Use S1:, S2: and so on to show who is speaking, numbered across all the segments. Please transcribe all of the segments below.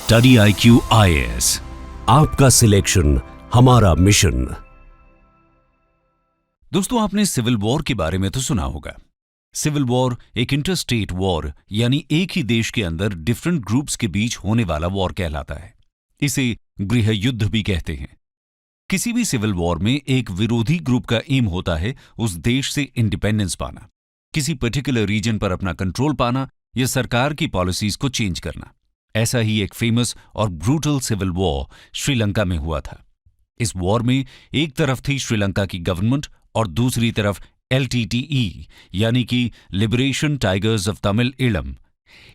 S1: Study IQ IAS, आपका selection हमारा mission. दोस्तों, आपने सिविल वॉर के बारे में तो सुना होगा। सिविल वॉर एक इंटरस्टेट वॉर यानी एक ही देश के अंदर डिफरेंट ग्रुप्स के बीच होने वाला वॉर कहलाता है। इसे गृह युद्ध भी कहते हैं। किसी भी सिविल वॉर में एक विरोधी ग्रुप का एम होता है उस देश से इंडिपेंडेंस पाना, किसी पर्टिकुलर रीजन पर अपना कंट्रोल पाना या सरकार की पॉलिसीज को चेंज करना। ऐसा ही एक फेमस और ब्रूटल सिविल वॉर श्रीलंका में हुआ था। इस वॉर में एक तरफ थी श्रीलंका की गवर्नमेंट और दूसरी तरफ LTTE यानी कि liberation tigers of Tamil Eelam.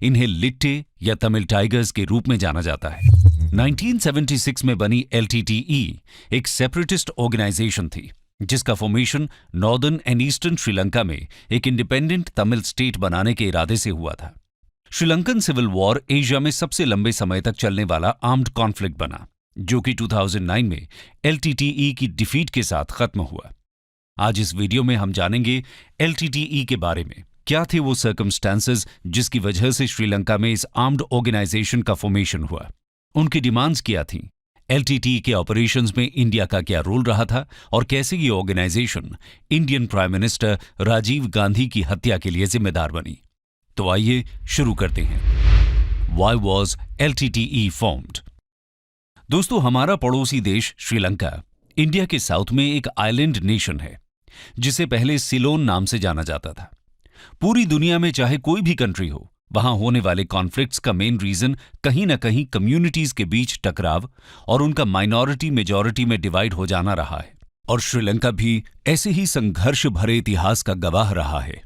S1: इन्हें लिट्टे या तमिल टाइगर्स के रूप में जाना जाता है। 1976 में बनी LTTE एक सेपरेटिस्ट ऑर्गेनाइजेशन थी जिसका formation northern and eastern Sri Lanka में एक इंडिपेंडेंट तमिल स्टेट बनाने के इरादे से हुआ था। श्रीलंकन सिविल वॉर एशिया में सबसे लंबे समय तक चलने वाला आर्म्ड कॉन्फ्लिक्ट बना, जो कि 2009 में LTTE की डिफीट के साथ खत्म हुआ। आज इस वीडियो में हम जानेंगे LTTE के बारे में। क्या थे वो सर्कमस्टेंसेस जिसकी वजह से श्रीलंका में इस आर्म्ड ऑर्गेनाइजेशन का फॉर्मेशन हुआ, उनकी डिमांड्स क्या थीं, LTTE के ऑपरेशंस में इंडिया का क्या रोल रहा था और कैसे ये organization Indian prime minister Rajiv Gandhi की हत्या के लिए जिम्मेदार बनी। तो आइए शुरू करते हैं। Why was LTTE formed? दोस्तों, हमारा पड़ोसी देश श्रीलंका इंडिया के साउथ में एक आइलैंड नेशन है जिसे पहले सिलोन नाम से जाना जाता था। पूरी दुनिया में चाहे कोई भी कंट्री हो, वहां होने वाले कॉन्फ्लिक्ट्स का मेन रीजन कहीं ना कहीं कम्युनिटीज के बीच टकराव और उनका माइनॉरिटी मेजॉरिटी में डिवाइड हो जाना रहा है। और श्रीलंका भी ऐसे ही संघर्ष भरे इतिहास का गवाह रहा है।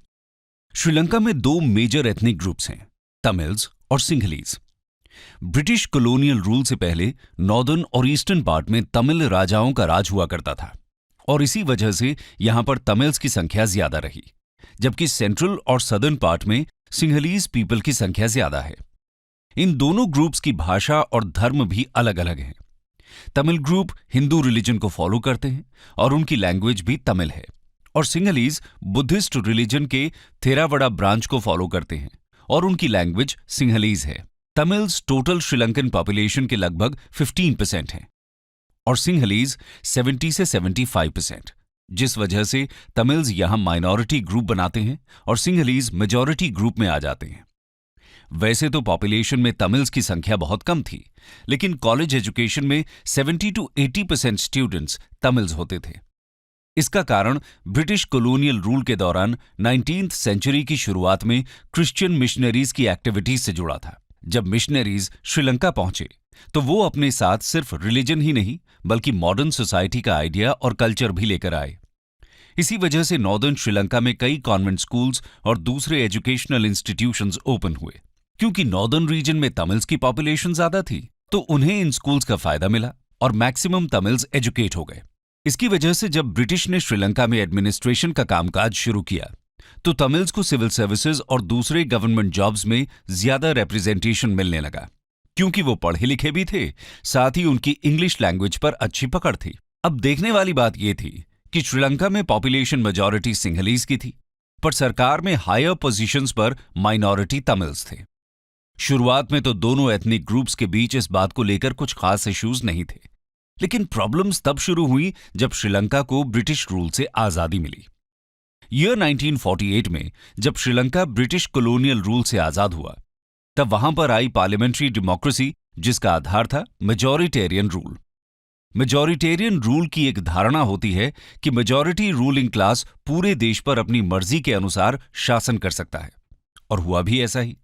S1: श्रीलंका में दो मेजर एथनिक ग्रुप्स हैं, तमिल्स और सिंहलीज। ब्रिटिश कॉलोनियल रूल से पहले नॉर्दर्न और ईस्टर्न पार्ट में तमिल राजाओं का राज हुआ करता था और इसी वजह से यहां पर तमिल्स की संख्या ज्यादा रही, जबकि सेंट्रल और सदर्न पार्ट में सिंहलीज पीपल की संख्या ज्यादा है। इन दोनों ग्रुप्स की भाषा और धर्म भी अलग अलग हैं। तमिल ग्रुप हिंदू रिलीजन को फॉलो करते हैं और उनकी लैंग्वेज भी तमिल है, और सिंहलीज बुद्धिस्ट रिलीजन के थेरावड़ा ब्रांच को फॉलो करते हैं और उनकी लैंग्वेज सिंहलीज है। तमिल्स टोटल श्रीलंकन पॉपुलेशन के लगभग 15% हैं और सिंहलीज 70 से 75%, जिस वजह से तमिल्स यहां माइनॉरिटी ग्रुप बनाते हैं और सिंहलीज मेजॉरिटी ग्रुप में आ जाते हैं। वैसे तो पॉपुलेशन में तमिल्स की संख्या बहुत कम थी, लेकिन कॉलेज एजुकेशन में 70 to 80% स्टूडेंट्स तमिल्स होते थे। इसका कारण ब्रिटिश कॉलोनियल रूल के दौरान 19th सेंचुरी की शुरुआत में क्रिश्चियन मिशनरीज की एक्टिविटीज से जुड़ा था। जब मिशनरीज श्रीलंका पहुंचे तो वो अपने साथ सिर्फ रिलीजन ही नहीं बल्कि मॉडर्न सोसाइटी का आइडिया और कल्चर भी लेकर आए। इसी वजह से नॉर्दर्न श्रीलंका में कई कॉन्वेंट स्कूल्स और दूसरे एजुकेशनल इंस्टीट्यूशंस ओपन हुए। क्योंकि नॉर्दर्न रीजन में तमिल्स की पॉपुलेशन ज्यादा थी तो उन्हें इन स्कूल्स का फायदा मिला और मैक्सिमम तमिल्स एजुकेट हो गए। इसकी वजह से जब ब्रिटिश ने श्रीलंका में एडमिनिस्ट्रेशन का कामकाज शुरू किया तो तमिल्स को सिविल सर्विसेज और दूसरे गवर्नमेंट जॉब्स में ज्यादा रिप्रेजेंटेशन मिलने लगा, क्योंकि वो पढ़े लिखे भी थे, साथ ही उनकी इंग्लिश लैंग्वेज पर अच्छी पकड़ थी। अब देखने वाली बात यह थी कि श्रीलंका में पॉपुलेशन मेजॉरिटी सिंहलीज की थी, पर सरकार में हायर पोजीशंस पर माइनॉरिटी तमिल्स थे। शुरुआत में तो दोनों एथनिक ग्रुप्स के बीच इस बात को लेकर कुछ खास इश्यूज नहीं थे, लेकिन प्रॉब्लम्स तब शुरू हुई जब श्रीलंका को ब्रिटिश रूल से आजादी मिली। ईयर 1948 में जब श्रीलंका ब्रिटिश कॉलोनियल रूल से आजाद हुआ तब वहां पर आई पार्लियामेंट्री डेमोक्रेसी, जिसका आधार था मेजॉरिटेरियन रूल। मेजॉरिटेरियन रूल की एक धारणा होती है कि मेजॉरिटी रूलिंग क्लास पूरे देश पर अपनी मर्जी के अनुसार शासन कर सकता है, और हुआ भी ऐसा ही।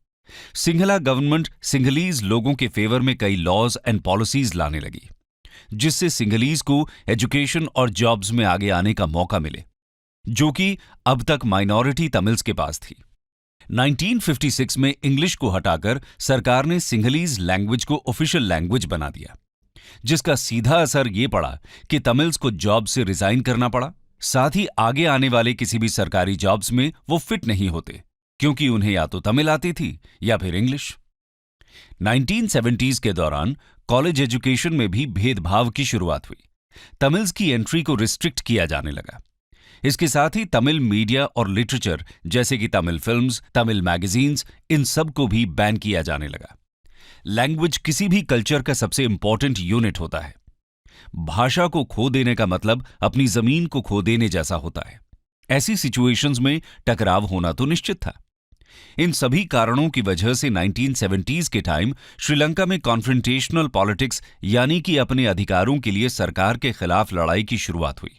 S1: सिंहला गवर्नमेंट सिंहलीज लोगों के फेवर में कई लॉज एंड पॉलिसीज लाने लगी, जिससे सिंहलीज को एजुकेशन और जॉब्स में आगे आने का मौका मिले, जो कि अब तक माइनॉरिटी तमिल्स के पास थी। 1956 में इंग्लिश को हटाकर सरकार ने सिंहलीज लैंग्वेज को ऑफिशियल लैंग्वेज बना दिया, जिसका सीधा असर ये पड़ा कि तमिल्स को जॉब से रिजाइन करना पड़ा। साथ ही आगे आने वाले किसी भी सरकारी जॉब्स में वो फिट नहीं होते, क्योंकि उन्हें या तो तमिल आती थी या फिर इंग्लिश। 1970s के दौरान कॉलेज एजुकेशन में भी भेदभाव की शुरुआत हुई। तमिल्स की एंट्री को रिस्ट्रिक्ट किया जाने लगा। इसके साथ ही तमिल मीडिया और लिटरेचर जैसे कि तमिल फिल्म्स, तमिल मैगजीन्स, इन सब को भी बैन किया जाने लगा। लैंग्वेज किसी भी कल्चर का सबसे इंपॉर्टेंट यूनिट होता है। भाषा को खो देने का मतलब अपनी जमीन को खो देने जैसा होता है। ऐसी सिचुएशंस में टकराव होना तो निश्चित था। इन सभी कारणों की वजह से 1970s के टाइम श्रीलंका में कॉन्फ्रंटेशनल पॉलिटिक्स यानी कि अपने अधिकारों के लिए सरकार के खिलाफ लड़ाई की शुरुआत हुई।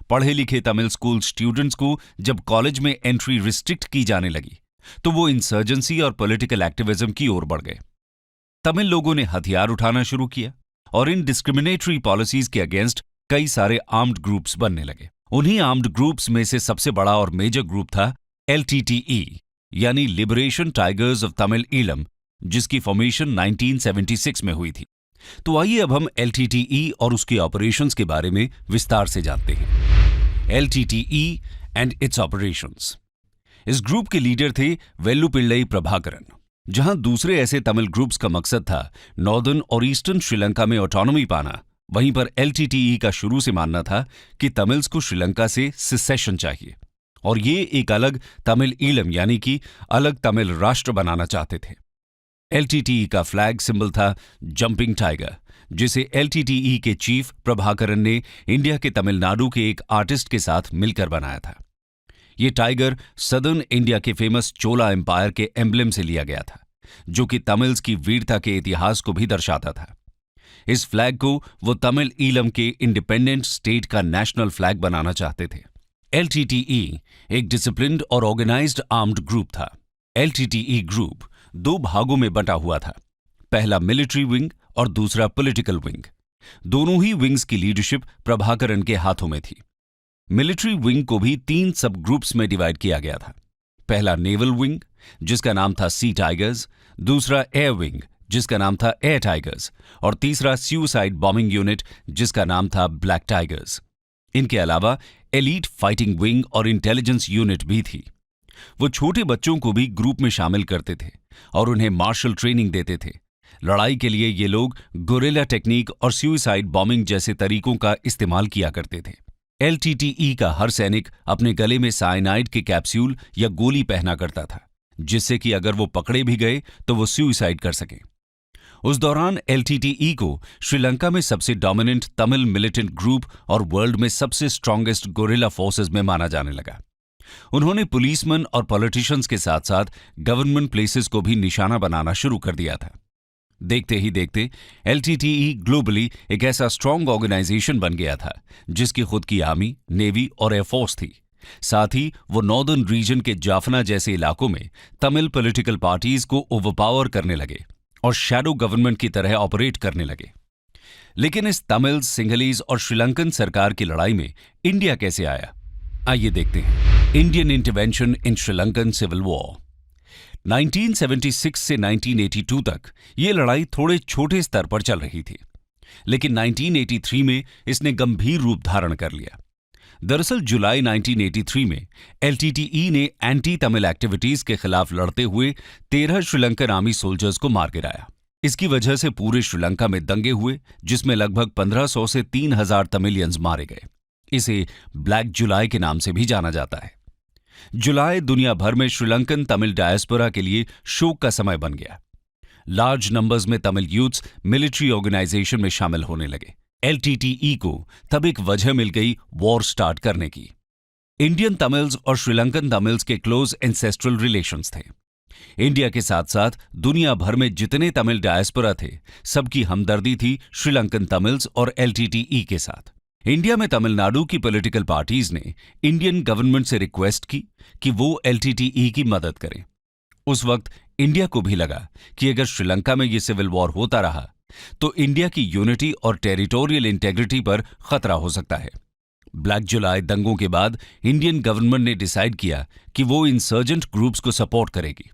S1: पढ़े लिखे तमिल स्कूल स्टूडेंट्स को जब कॉलेज में एंट्री रिस्ट्रिक्ट की जाने लगी तो वो इंसर्जेंसी और पॉलिटिकल एक्टिविज्म की ओर बढ़ गए। तमिल लोगों ने हथियार उठाना शुरू किया और इन डिस्क्रिमिनेटरी पॉलिसीज के अगेंस्ट कई सारे आर्म्ड ग्रुप्स बनने लगे। उन्हीं आर्म्ड ग्रुप्स में से सबसे बड़ा और मेजर ग्रुप था LTTE यानी liberation tigers of Tamil Eelam, जिसकी फॉर्मेशन 1976 में हुई थी। तो आइए अब हम LTTE और उसके ऑपरेशंस के बारे में विस्तार से जानते हैं। LTTE and it's operations. इस ग्रुप के लीडर थे वेल्लुपिल्लई प्रभाकरन। जहां दूसरे ऐसे तमिल ग्रुप्स का मकसद था नॉर्दर्न और ईस्टर्न श्रीलंका में ऑटोनॉमी पाना, वहीं पर LTTE का शुरू से मानना था कि तमिल्स को श्रीलंका से सिसेशन चाहिए और ये एक अलग तमिल ईलम यानी कि अलग तमिल राष्ट्र बनाना चाहते थे। LTTE का फ्लैग सिंबल था जंपिंग टाइगर, जिसे LTTE के चीफ प्रभाकरन ने इंडिया के तमिलनाडु के एक आर्टिस्ट के साथ मिलकर बनाया था। ये टाइगर सदर्न इंडिया के फेमस चोला एम्पायर के एम्ब्लेम से लिया गया था, जो कि तमिल्स की वीरता के इतिहास को भी दर्शाता था। इस फ्लैग को वो तमिल ईलम के इंडिपेंडेंट स्टेट का नेशनल फ्लैग बनाना चाहते थे। LTTE एक डिसिप्लिन्ड और ऑर्गेनाइज्ड आर्म्ड ग्रुप था। LTTE ग्रुप दो भागों में बंटा हुआ था, पहला मिलिट्री विंग और दूसरा पॉलिटिकल विंग। दोनों ही विंग्स की लीडरशिप प्रभाकरन के हाथों में थी। मिलिट्री विंग को भी 3 सब ग्रुप्स में डिवाइड किया गया था। पहला नेवल विंग, जिसका नाम था सी टाइगर्स, दूसरा एयर विंग, जिसका नाम था एयर टाइगर्स, और तीसरा सुसाइड बॉम्बिंग यूनिट, जिसका नाम था ब्लैक टाइगर्स। इनके अलावा एलीट फाइटिंग विंग और इंटेलिजेंस यूनिट भी थी। वो छोटे बच्चों को भी ग्रुप में शामिल करते थे और उन्हें मार्शल ट्रेनिंग देते थे। लड़ाई के लिए ये लोग गोरिल्ला टेक्निक और सुसाइड बॉम्बिंग जैसे तरीकों का इस्तेमाल किया करते थे। LTTE का हर सैनिक अपने गले में साइनाइड के कैप्सूल या गोली पहना करता था, जिससे कि अगर वो पकड़े भी गए तो वो सुसाइड कर सकें। उस दौरान LTTE को श्रीलंका में सबसे डोमिनेंट तमिल मिलिटेंट ग्रुप और वर्ल्ड में सबसे स्ट्रॉन्गेस्ट गोरिल्ला फोर्सेस में माना जाने लगा। उन्होंने पुलिसमैन और पॉलिटिशियंस के साथ साथ गवर्नमेंट प्लेसेस को भी निशाना बनाना शुरू कर दिया था। देखते ही देखते LTTE ग्लोबली एक ऐसा स्ट्रॉन्ग ऑर्गेनाइजेशन बन गया था जिसकी खुद की आर्मी, नेवी और एयरफोर्स थी। साथ ही वो नॉर्दर्न रीजन के जाफना जैसे इलाकों में तमिल पॉलिटिकल पार्टीज को ओवरपावर करने लगे और शैडो गवर्नमेंट की तरह ऑपरेट करने लगे। लेकिन इस तमिल, सिंहलीज और श्रीलंकन सरकार की लड़ाई में इंडिया कैसे आया, आइए देखते हैं। Indian intervention in Sri Lankan civil war. 1976 से 1982 तक ये लड़ाई थोड़े छोटे स्तर पर चल रही थी, लेकिन 1983 में इसने गंभीर रूप धारण कर लिया। दरअसल जुलाई 1983 में LTTE ने एंटी तमिल एक्टिविटीज के खिलाफ लड़ते हुए 13 श्रीलंकन आर्मी सोल्जर्स को मार गिराया। इसकी वजह से पूरे श्रीलंका में दंगे हुए, जिसमें लगभग 1500 से 3000 तमिलियंस मारे गए। इसे ब्लैक जुलाई के नाम से भी जाना जाता है। जुलाई दुनिया भर में श्रीलंकन तमिल डायस्पोरा के लिए शोक का समय बन गया। लार्ज नंबर्स में तमिल यूथ्स मिलिट्री ऑर्गेनाइजेशन में शामिल होने लगे। LTTE को तब एक वजह मिल गई वॉर स्टार्ट करने की। इंडियन तमिल्स और श्रीलंकन तमिल्स के क्लोज एंसेस्ट्रल रिलेशंस थे। इंडिया के साथ साथ दुनिया भर में जितने तमिल डायस्पोरा थे, सबकी हमदर्दी थी श्रीलंकन तमिल्स और LTTE के साथ। इंडिया में तमिलनाडु की पॉलिटिकल पार्टीज ने इंडियन गवर्नमेंट से रिक्वेस्ट की कि वो LTTE की मदद करें। उस वक्त इंडिया को भी लगा कि अगर श्रीलंका में ये सिविल वॉर होता रहा तो इंडिया की यूनिटी और टेरिटोरियल इंटेग्रिटी पर खतरा हो सकता है। ब्लैक जुलाई दंगों के बाद इंडियन गवर्नमेंट ने डिसाइड किया कि वो इंसर्जेंट ग्रुप्स को सपोर्ट करेगी।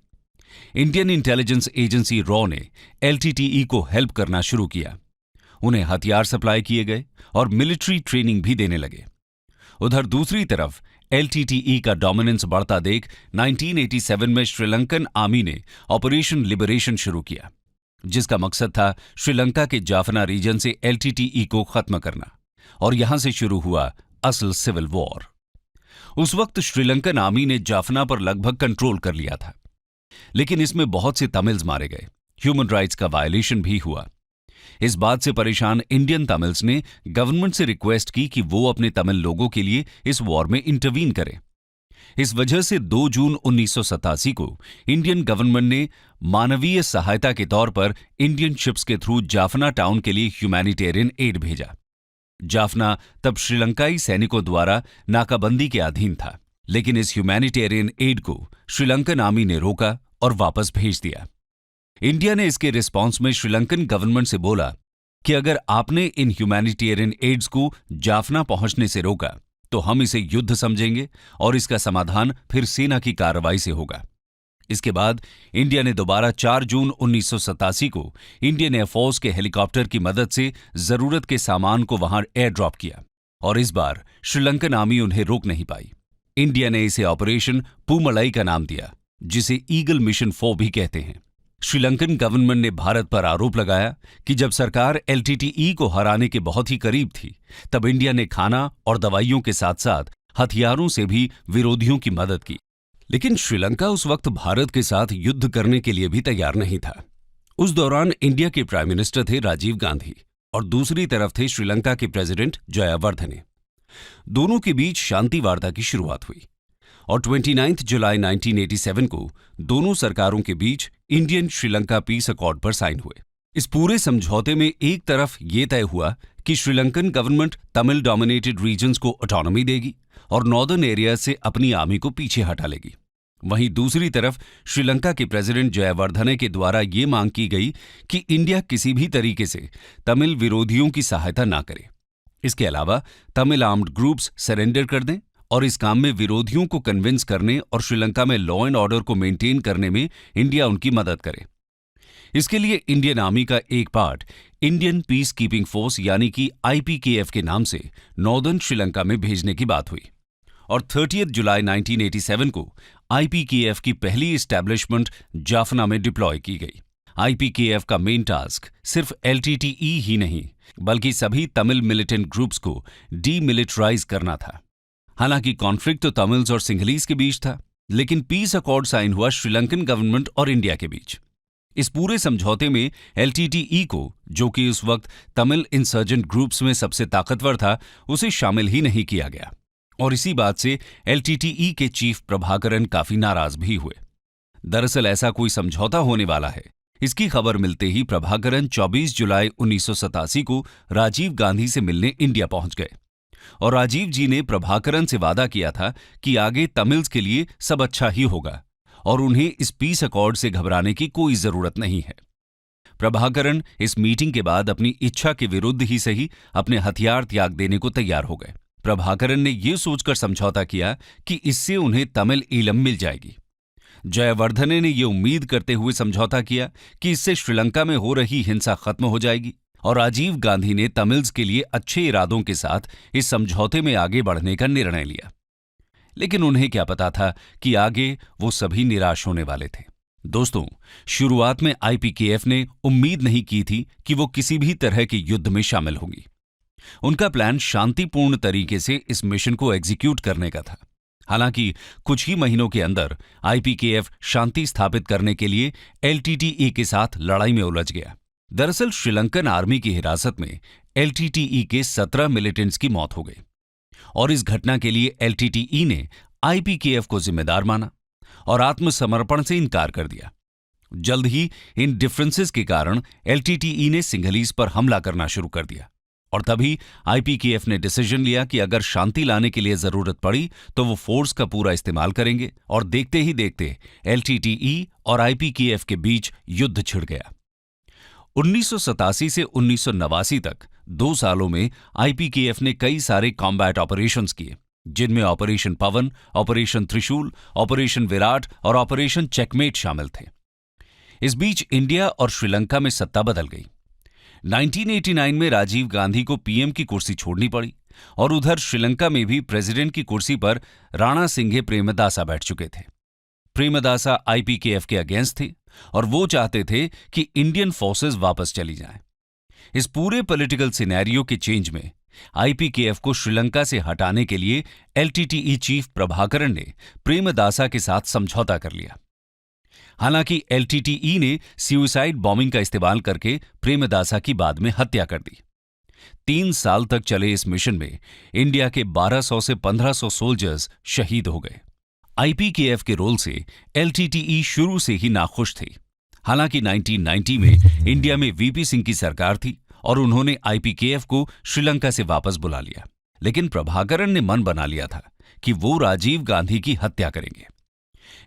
S1: इंडियन इंटेलिजेंस एजेंसी रॉ ने LTTE को हेल्प करना शुरू किया। उन्हें हथियार सप्लाई किए गए और मिलिट्री ट्रेनिंग भी देने लगे। उधर दूसरी तरफ LTTE का डोमिनेंस बढ़ता देख 1987 में श्रीलंकन आर्मी ने ऑपरेशन लिबरेशन शुरू किया, जिसका मकसद था श्रीलंका के जाफना रीजन से LTTE को खत्म करना, और यहां से शुरू हुआ असल सिविल वॉर। उस वक्त श्रीलंकन आर्मी ने जाफना पर लगभग कंट्रोल कर लिया था, लेकिन इसमें बहुत से तमिल्स मारे गए ह्यूमन राइट्स का वायलेशन भी हुआ। इस बात से परेशान इंडियन तमिल्स ने गवर्नमेंट से रिक्वेस्ट की कि वो अपने तमिल लोगों के लिए इस वॉर में इंटरवीन करें। इस वजह से 2 जून 1987 को इंडियन गवर्नमेंट ने मानवीय सहायता के तौर पर इंडियन शिप्स के थ्रू जाफना टाउन के लिए ह्यूमैनिटेरियन एड भेजा। जाफना तब श्रीलंकाई सैनिकों द्वारा नाकाबंदी के अधीन था, लेकिन इस ह्यूमैनिटेरियन एड को श्रीलंकन आर्मी ने रोका और वापस भेज दिया। इंडिया ने इसके रिस्पॉन्स में श्रीलंकन गवर्नमेंट से बोला कि अगर आपने इन ह्यूमैनिटेरियन एड्स को जाफना पहुंचने से रोका तो हम इसे युद्ध समझेंगे और इसका समाधान फिर सेना की कार्रवाई से होगा। इसके बाद इंडिया ने दोबारा 4 जून 1987 को इंडियन एयरफोर्स के हेलीकॉप्टर की मदद से जरूरत के सामान को वहां एयर ड्रॉप किया और इस बार श्रीलंकन आर्मी उन्हें रोक नहीं पाई। इंडिया ने इसे ऑपरेशन पूमलई का नाम दिया, जिसे ईगल मिशन 4 भी कहते हैं। श्रीलंकन गवर्नमेंट ने भारत पर आरोप लगाया कि जब सरकार LTTE को हराने के बहुत ही करीब थी, तब इंडिया ने खाना और दवाइयों के साथ साथ हथियारों से भी विरोधियों की मदद की। लेकिन श्रीलंका उस वक्त भारत के साथ युद्ध करने के लिए भी तैयार नहीं था। उस दौरान इंडिया के प्राइम मिनिस्टर थे राजीव गांधी और दूसरी तरफ थे श्रीलंका के प्रेसिडेंट जयावर्धने। दोनों के बीच शांति वार्ता की शुरुआत हुई और 29 जुलाई 1987 को दोनों सरकारों के बीच इंडियन श्रीलंका पीस अकॉर्ड पर साइन हुए। इस पूरे समझौते में एक तरफ ये तय हुआ कि Sri Lankan government Tamil dominated regions को ऑटोनॉमी देगी और नॉर्दर्न एरिया से अपनी आर्मी को पीछे हटा लेगी। वहीं दूसरी तरफ श्रीलंका के प्रेसिडेंट जयावर्धने के द्वारा ये मांग की गई कि इंडिया किसी भी तरीके से तमिल विरोधियों की सहायता ना करे। इसके अलावा तमिल आर्म्ड ग्रुप्स सरेंडर कर दें और इस काम में विरोधियों को कन्विंस करने और श्रीलंका में लॉ एंड ऑर्डर को मेंटेन करने में इंडिया उनकी मदद करे। इसके लिए इंडियन आर्मी का एक part Indian peace keeping force यानी कि IPKF के नाम से नॉर्दर्न श्रीलंका में भेजने की बात हुई और 30 जुलाई 1987 को IPKF की पहली एस्टैब्लिशमेंट जाफना में डिप्लॉय की गई। IPKF का मेन टास्क सिर्फ LTTE ही नहीं बल्कि सभी तमिल मिलिटेंट ग्रुप्स को डीमिलिटराइज करना था। हालांकि कॉन्फ्लिक्ट तो तमिल्स और सिंहलीज के बीच था, लेकिन पीस अकॉर्ड साइन हुआ श्रीलंकन गवर्नमेंट और इंडिया के बीच। इस पूरे समझौते में LTTE को, जो कि उस वक्त तमिल इंसर्जेंट ग्रुप्स में सबसे ताकतवर था, उसे शामिल ही नहीं किया गया और इसी बात से LTTE के चीफ प्रभाकरन काफी नाराज भी हुए। दरअसल ऐसा कोई समझौता होने वाला है, इसकी खबर मिलते ही प्रभाकरन 24 जुलाई 1987 को राजीव गांधी से मिलने इंडिया पहुंच गए और राजीव जी ने प्रभाकरन से वादा किया था कि आगे तमिल्स के लिए सब अच्छा ही होगा और उन्हें इस पीस अकॉर्ड से घबराने की कोई जरूरत नहीं है। प्रभाकरन इस मीटिंग के बाद अपनी इच्छा के विरुद्ध ही सही अपने हथियार त्याग देने को तैयार हो गए। प्रभाकरन ने यह सोचकर समझौता किया कि इससे उन्हें तमिल ईलम मिल जाएगी। जयवर्धने ने यह उम्मीद करते हुए समझौता किया कि इससे श्रीलंका में हो रही हिंसा खत्म हो जाएगी और राजीव गांधी ने तमिल्स के लिए अच्छे इरादों के साथ इस समझौते में आगे बढ़ने का निर्णय लिया। लेकिन उन्हें क्या पता था कि आगे वो सभी निराश होने वाले थे। दोस्तों, शुरुआत में IPKF ने उम्मीद नहीं की थी कि वो किसी भी तरह के युद्ध में शामिल होगी। उनका प्लान शांतिपूर्ण तरीके से इस मिशन को एग्जीक्यूट करने का था। हालांकि कुछ ही महीनों के अंदर IPKF शांति स्थापित करने के लिए LTTE के साथ लड़ाई में उलझ गया। दरअसल श्रीलंकन आर्मी की हिरासत में LTTE के 17 मिलिटेंट्स की मौत हो गई और इस घटना के लिए LTTE ने IPKF को जिम्मेदार माना और आत्मसमर्पण से इनकार कर दिया। जल्द ही इन डिफरेंसेस के कारण LTTE ने सिंहलीज पर हमला करना शुरू कर दिया और तभी IPKF ने डिसीजन लिया कि अगर शांति लाने के लिए जरूरत पड़ी तो वो फोर्स का पूरा इस्तेमाल करेंगे और देखते ही देखते LTTE और IPKF के बीच युद्ध छिड़ गया। 1987 से 1989 तक 2 सालों में IPKF ने कई सारे कॉम्बैट ऑपरेशंस किए, जिनमें ऑपरेशन पवन, ऑपरेशन त्रिशूल, ऑपरेशन विराट और ऑपरेशन चेकमेट शामिल थे। इस बीच इंडिया और श्रीलंका में सत्ता बदल गई। 1989 में राजीव गांधी को PM की कुर्सी छोड़नी पड़ी और उधर श्रीलंका में भी प्रेसिडेंट की कुर्सी पर राणा सिंघे प्रेमदासा बैठ चुके थे। प्रेमदासा IPKF के अगेंस्ट थे और वो चाहते थे कि इंडियन फोर्सेस वापस चली जाएं। इस पूरे पॉलिटिकल सिनेरियो के चेंज में IPKF को श्रीलंका से हटाने के लिए LTTE चीफ प्रभाकरन ने प्रेमदासा के साथ समझौता कर लिया। हालांकि एलटीटीई ने सुसाइड बॉम्बिंग का इस्तेमाल करके प्रेमदासा की बाद में हत्या कर दी। 3 साल तक चले इस मिशन में इंडिया के 1200 से 1500 सोल्जर्स शहीद हो गए। आईपीकेएफ के रोल से एलटीटीई शुरू से ही नाखुश थी। हालांकि 1990 में इंडिया में वीपी सिंह की सरकार थी और उन्होंने आईपीकेएफ को श्रीलंका से वापस बुला लिया, लेकिन प्रभाकरण ने मन बना लिया था कि वो राजीव गांधी की हत्या करेंगे।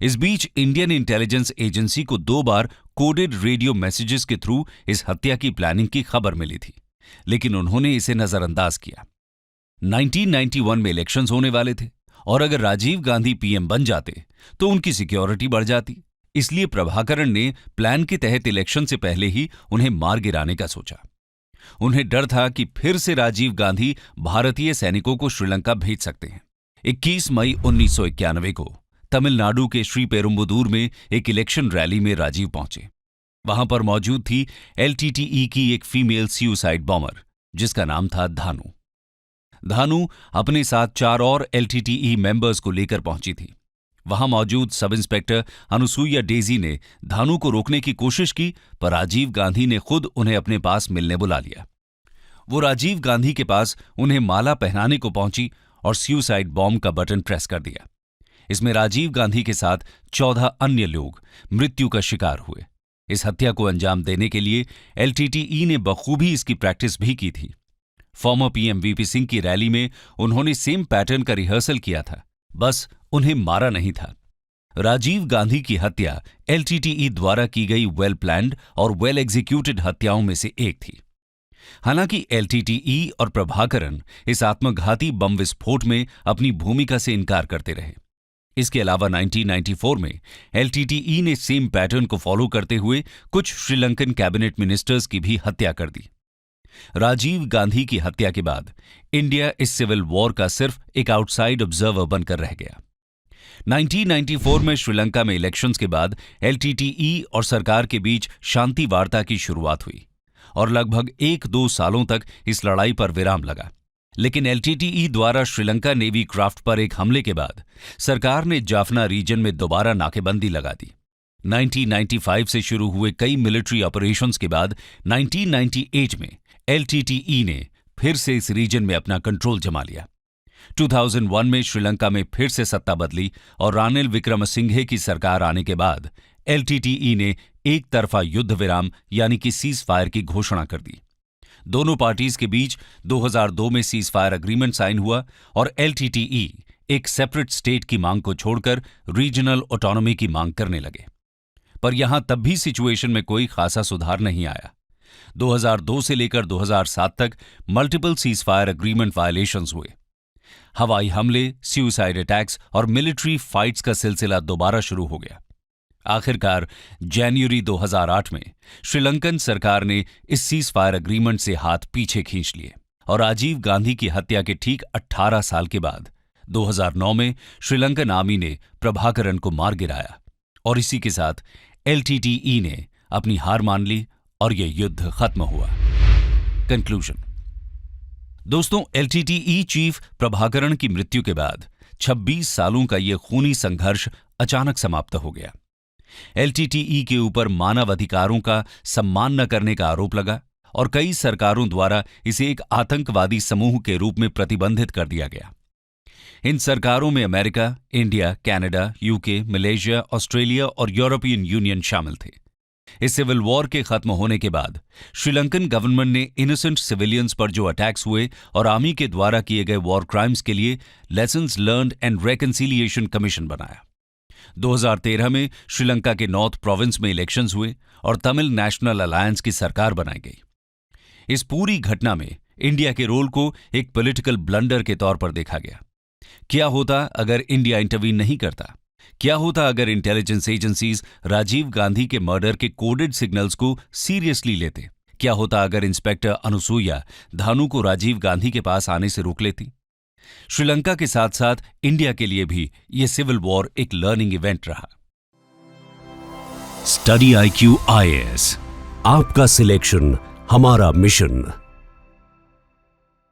S1: इस बीच इंडियन इंटेलिजेंस एजेंसी को 2 बार कोडेड रेडियो मैसेजेस के थ्रू इस हत्या की प्लानिंग की खबर मिली थी, लेकिन उन्होंने इसे नजरअंदाज किया। 1991 में इलेक्शंस होने वाले थे और अगर राजीव गांधी पीएम बन जाते तो उनकी सिक्योरिटी बढ़ जाती, इसलिए प्रभाकरण ने प्लान के तहत इलेक्शन से पहले ही उन्हें मार गिराने का सोचा। उन्हें डर था कि फिर से राजीव गांधी भारतीय सैनिकों को श्रीलंका भेज सकते हैं। 21 मई 1991 को तमिलनाडु के श्रीपेरुम्बुदूर में एक इलेक्शन रैली में राजीव पहुंचे। वहां पर मौजूद थी एलटीटीई की एक फीमेल सुसाइड बॉम्बर जिसका नाम था धानु। धानु अपने साथ 4 और एलटीटीई मेंबर्स को लेकर पहुंची थी। वहां मौजूद सब इंस्पेक्टर अनुसुईया डेजी ने धानु को रोकने की कोशिश की, पर राजीव गांधी ने खुद उन्हें अपने पास मिलने बुला लिया। वो राजीव गांधी के पास उन्हें माला पहनाने को पहुंची और सुसाइड बॉम्ब का बटन प्रेस कर दिया। इसमें राजीव गांधी के साथ 14 अन्य लोग मृत्यु का शिकार हुए। इस हत्या को अंजाम देने के लिए एलटीटीई ने बखूबी इसकी प्रैक्टिस भी की थी। फॉर्मर पीएम वीपी सिंह की रैली में उन्होंने सेम पैटर्न का रिहर्सल किया था, बस उन्हें मारा नहीं था। राजीव गांधी की हत्या एलटीटीई द्वारा की गई वेल प्लान्ड और वेल एग्जीक्यूटेड हत्याओं में से एक थी। हालांकि एलटीटीई और प्रभाकरण इस आत्मघाती बम विस्फोट में अपनी भूमिका से इनकार करते रहे। इसके अलावा 1994 में एलटीटीई ने सेम पैटर्न को फॉलो करते हुए कुछ श्रीलंकन कैबिनेट मिनिस्टर्स की भी हत्या कर दी। राजीव गांधी की हत्या के बाद इंडिया इस सिविल वॉर का सिर्फ एक आउटसाइड ऑब्जर्वर बनकर रह गया। 1994 में श्रीलंका में इलेक्शंस के बाद एलटीटीई और सरकार के बीच शांति वार्ता की शुरुआत हुई और लगभग 1-2 सालों तक इस लड़ाई पर विराम लगा। लेकिन एलटीटीई द्वारा श्रीलंका नेवी क्राफ्ट पर एक हमले के बाद सरकार ने जाफना रीजन में दोबारा नाकेबंदी लगा दी। 1995 से शुरू हुए कई मिलिट्री ऑपरेशंस के बाद 1998 में एलटीटीई ने फिर से इस रीजन में अपना कंट्रोल जमा लिया। 2001 में श्रीलंका में फिर से सत्ता बदली और रानिल विक्रमसिंघे की सरकार आने के बाद एलटीटीई ने एक तरफा युद्ध विराम यानी कि सीज फायर की घोषणा कर दी। दोनों पार्टीज के बीच 2002 में सीज फायर अग्रीमेंट साइन हुआ और एलटीटीई एक सेपरेट स्टेट की मांग को छोड़कर रीजनल ऑटोनॉमी की मांग करने लगे। पर यहां तब भी सिचुएशन में कोई खासा सुधार नहीं आया। 2002 से लेकर 2007 तक multiple cease fire agreement violations हुए। हवाई हमले, सुसाइड अटैक्स और मिलिट्री फाइट्स का सिलसिला दोबारा शुरू हो गया। आखिरकार जनवरी 2008 में श्रीलंकन सरकार ने इस सीज फायर अग्रीमेंट से हाथ पीछे खींच लिए और राजीव गांधी की हत्या के ठीक 18 साल के बाद 2009 में श्रीलंकन आर्मी ने प्रभाकरण को मार गिराया और इसी के साथ एलटीटीई ने अपनी हार मान ली और यह युद्ध खत्म हुआ। कंक्लूजन। दोस्तों, एलटीटीई चीफ प्रभाकरण की मृत्यु के बाद 26 सालों का यह खूनी संघर्ष अचानक समाप्त हो गया। एलटीटीई के ऊपर मानव अधिकारों का सम्मान न करने का आरोप लगा और कई सरकारों द्वारा इसे एक आतंकवादी समूह के रूप में प्रतिबंधित कर दिया गया। इन सरकारों में America, India, Canada, UK, Malaysia, Australia और यूरोपियन यूनियन शामिल थे। इस सिविल वॉर के खत्म होने के बाद श्रीलंकन गवर्नमेंट ने इनोसेंट सिविलियंस पर जो अटैक्स हुए और आर्मी के द्वारा किए गए वॉर क्राइम्स के लिए लेसन्स लर्न्ड एंड रेकंसिलिएशन कमीशन बनाया। 2013 में श्रीलंका के नॉर्थ प्रोविंस में इलेक्शंस हुए और तमिल नेशनल अलायंस की सरकार बनाई गई। इस पूरी घटना में इंडिया के रोल को एक पॉलिटिकल ब्लंडर के तौर पर देखा गया। क्या होता अगर इंडिया इंटरवीन नहीं करता? क्या होता अगर इंटेलिजेंस एजेंसीज राजीव गांधी के मर्डर के कोडेड सिग्नल्स को सीरियसली लेते? क्या होता अगर इंस्पेक्टर अनुसुईया धानु को राजीव गांधी के पास आने से रोक लेती? श्रीलंका के साथ साथ इंडिया के लिए भी यह सिविल वॉर एक लर्निंग इवेंट रहा।
S2: स्टडी IQ IAS, आपका सिलेक्शन हमारा मिशन।